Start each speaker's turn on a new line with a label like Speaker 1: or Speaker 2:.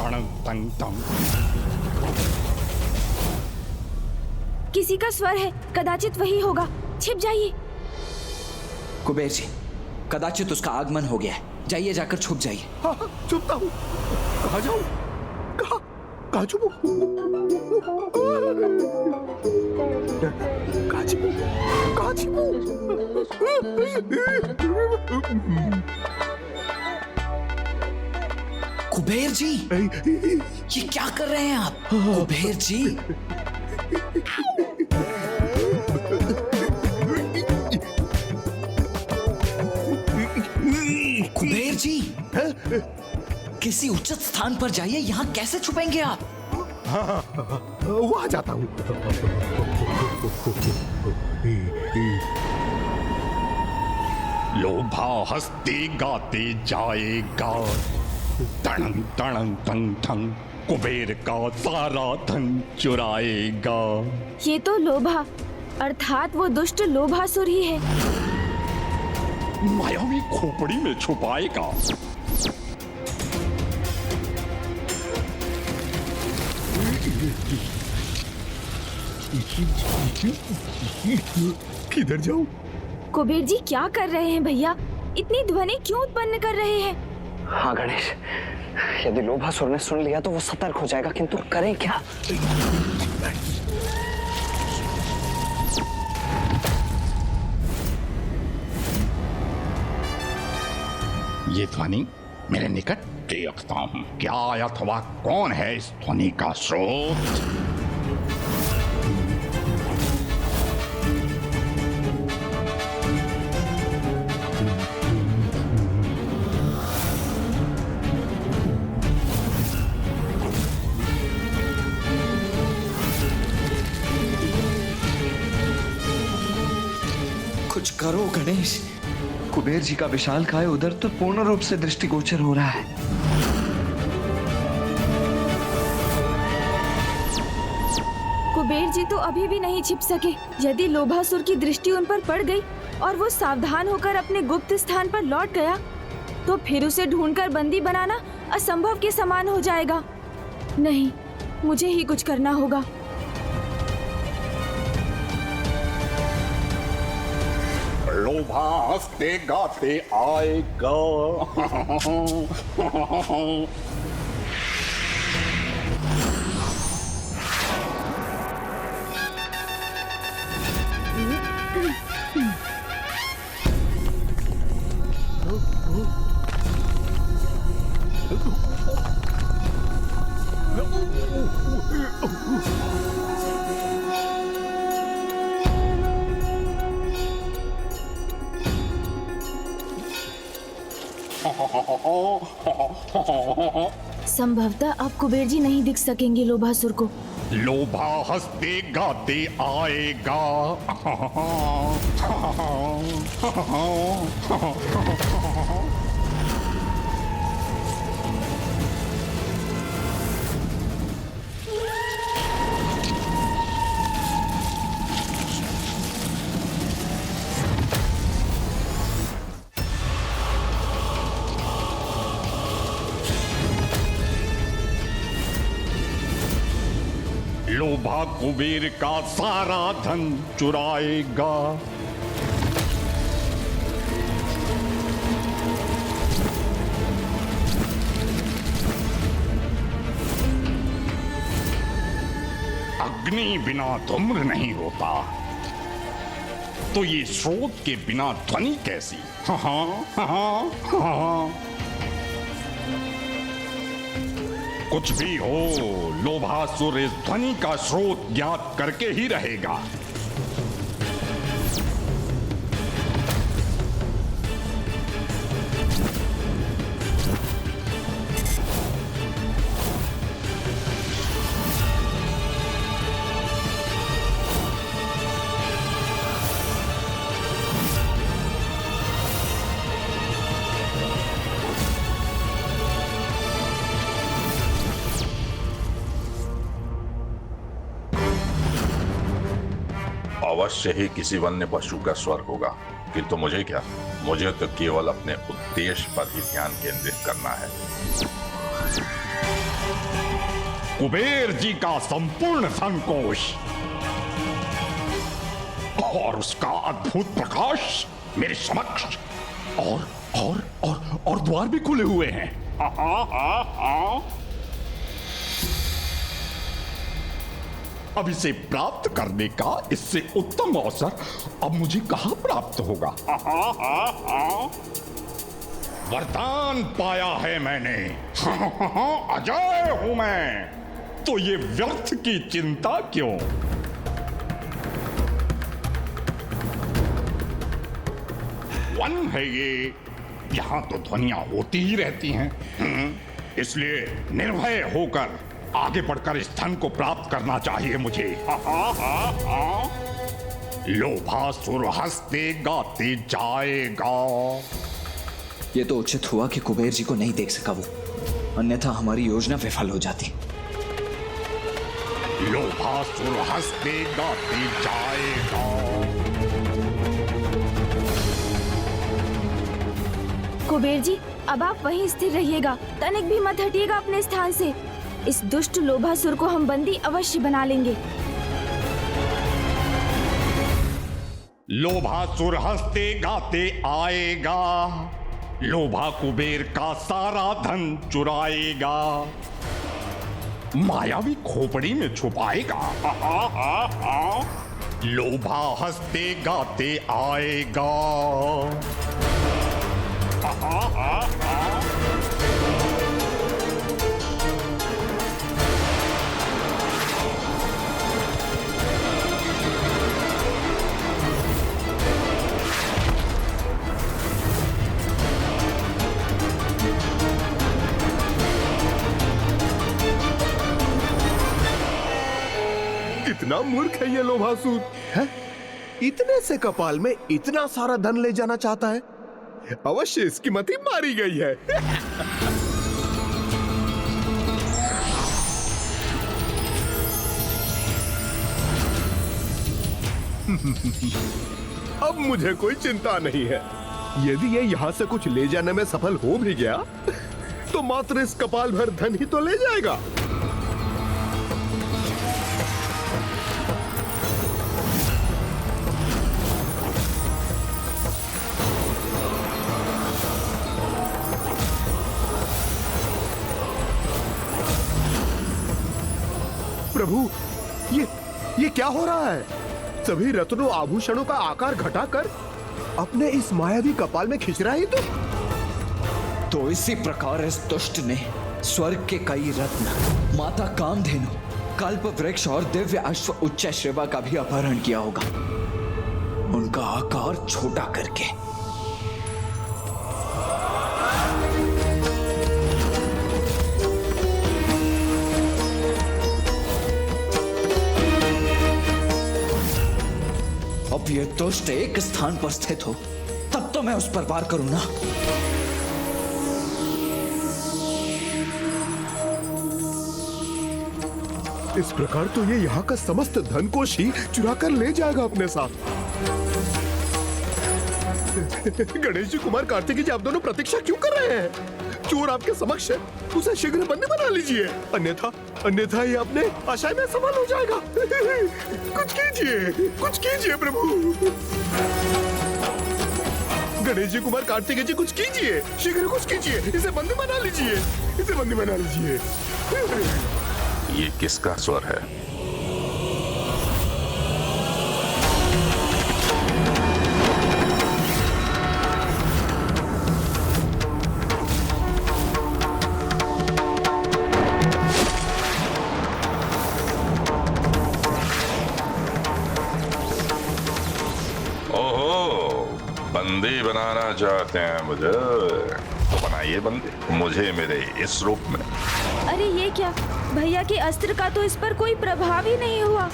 Speaker 1: तणं तं तं।
Speaker 2: किसी का स्वर है, कदाचित वही होगा। छिप जाइए।
Speaker 3: कुबेर जी, कदाचित उसका आगमन हो गया है। जाइए, जाकर छुप जाइए।
Speaker 4: हाँ, छुपता हूँ। कहाँ जाऊँ? कहाँ छुपूं? कहाँ छिपूं? कहाँ छिपूं?
Speaker 3: कुबेर जी, ये क्या कर रहे हैं आप? कुबेर जी, कुबेर जी, किसी उचित स्थान पर जाइए। यहाँ कैसे छुपेंगे आप?
Speaker 4: वहाँ जाता हूँ।
Speaker 1: लोभा हंसते गाते जाएगा, तणं तणं तं तं, कुबेर का सारा धन चुराएगा।
Speaker 2: ये तो लोभा अर्थात वो दुष्ट लोभासुर ही है।
Speaker 1: मायावी खोपड़ी में छुपाएगा।
Speaker 4: किधर जाऊँ?
Speaker 2: कुबेर जी क्या कर रहे हैं भैया? इतनी ध्वनि क्यों उत्पन्न कर रहे हैं?
Speaker 5: हाँ गणेश, यदि लोभासुर ने सुन लिया तो वो सतर्क हो जाएगा, किंतु करें क्या?
Speaker 1: ये ध्वनि मेरे निकट देखता हूँ। क्या अथवा कौन है इस ध्वनि का स्रोत?
Speaker 3: कुछ करो गणेश। कुबेर जी का विशालकाय उदर तो पूर्ण रूप से दृष्टिगोचर हो रहा है।
Speaker 2: कुबेर जी तो अभी भी नहीं छिप सके। यदि लोभासुर की दृष्टि उन पर पड़ गई और वो सावधान होकर अपने गुप्त स्थान पर लौट गया, तो फिर उसे ढूंढकर बंदी बनाना असंभव के समान हो जाएगा। नहीं, मुझे ही कुछ करना होगा।
Speaker 1: लोभा हंसते गाते आएगा।
Speaker 2: संभवतः अब कुबेर जी नहीं दिख सकेंगे लोभासुर को।
Speaker 1: लोभा हंसते गाते आएगा। लोभा कुबेर का सारा धन चुराएगा। अग्नि बिना धूम्र नहीं होता, तो ये स्रोत के बिना ध्वनि कैसी? हाँ हाँ हाँ। कुछ भी हो, लोभासुर इस ध्वनि का स्रोत ज्ञात करके ही रहेगा।
Speaker 6: अवश्य ही किसी वन्य पशु का स्वर होगा, किंतु मुझे क्या, मुझे तो केवल अपने उद्देश्य पर ही ध्यान केंद्रित करना है।
Speaker 1: कुबेर जी का संपूर्ण धन कोष और उसका अद्भुत प्रकाश मेरे समक्ष और द्वार भी खुले हुए हैं। अब इसे प्राप्त करने का इससे उत्तम अवसर अब मुझे कहां प्राप्त होगा? वरदान पाया है मैंने। अजय हूं मैं, तो ये व्यर्थ की चिंता क्यों? वन है ये, यहां तो ध्वनियां होती ही रहती हैं। इसलिए निर्भय होकर आगे बढ़कर इस धन को प्राप्त करना चाहिए मुझे। लोभासुर हंसते गाते जाएगा।
Speaker 3: ये तो उचित हुआ कि कुबेर जी को नहीं देख सका वो, अन्यथा हमारी योजना विफल हो जाती।
Speaker 1: लोभासुर हंसते गाते जाएगा।
Speaker 2: कुबेर जी, अब आप वहीं स्थिर रहिएगा, तनिक भी मत हटिएगा अपने स्थान से। इस दुष्ट लोभासुर को हम बंदी अवश्य बना लेंगे।
Speaker 1: लोभासुर हंसते गाते आएगा, लोभा कुबेर का सारा धन चुराएगा, मायावी खोपड़ी में छुपाएगा। लोभा हंसते गाते आएगा।
Speaker 4: कितना मूर्ख है ये लोभासुर है? इतने से कपाल में इतना सारा धन ले जाना चाहता है। अवश्य इसकी मति मारी गई है। अब मुझे कोई चिंता नहीं है। यदि ये यहाँ से कुछ ले जाने में सफल हो भी गया तो मात्र इस कपाल भर धन ही तो ले जाएगा। प्रभु, ये क्या हो रहा है? सभी रत्नों आभूषणों का आकार घटाकर अपने इस मायावी कपाल में खींच रहा है
Speaker 3: तो इसी प्रकार इस दुष्ट ने स्वर्ग के कई रत्न, माता कामधेनु, कल्प वृक्ष और दिव्य अश्व उच्च श्रेवा का भी अपहरण किया होगा, उनका आकार छोटा करके। अब ये दुष्ट एक स्थान पर स्थित हो तब तो मैं उस पर वार करूं ना।
Speaker 4: इस प्रकार तो ये यहाँ का समस्त धन कोष ही चुरा कर ले जाएगा अपने साथ। गणेश जी, कुमार कार्तिकी जी, आप दोनों प्रतीक्षा क्यों कर रहे हैं? चोर आपके समक्ष है, उसे शीघ्र बंदी बना लीजिए, अन्यथा ये अपने आशय में सफल हो जाएगा। कुछ कीजिए प्रभु। गणेश जी, कुमार कार्तिकेय जी, कुछ कीजिए, शीघ्र कुछ कीजिए, इसे बंदी बना लीजिए।
Speaker 6: ये किसका स्वर है? बंदी बनाना चाहते हैं मुझे, तो बनाइए बंदी, मुझे मेरे इस रूप में।
Speaker 2: अरे ये क्या, भैया के अस्त्र का तो इस पर कोई प्रभाव ही नहीं हुआ।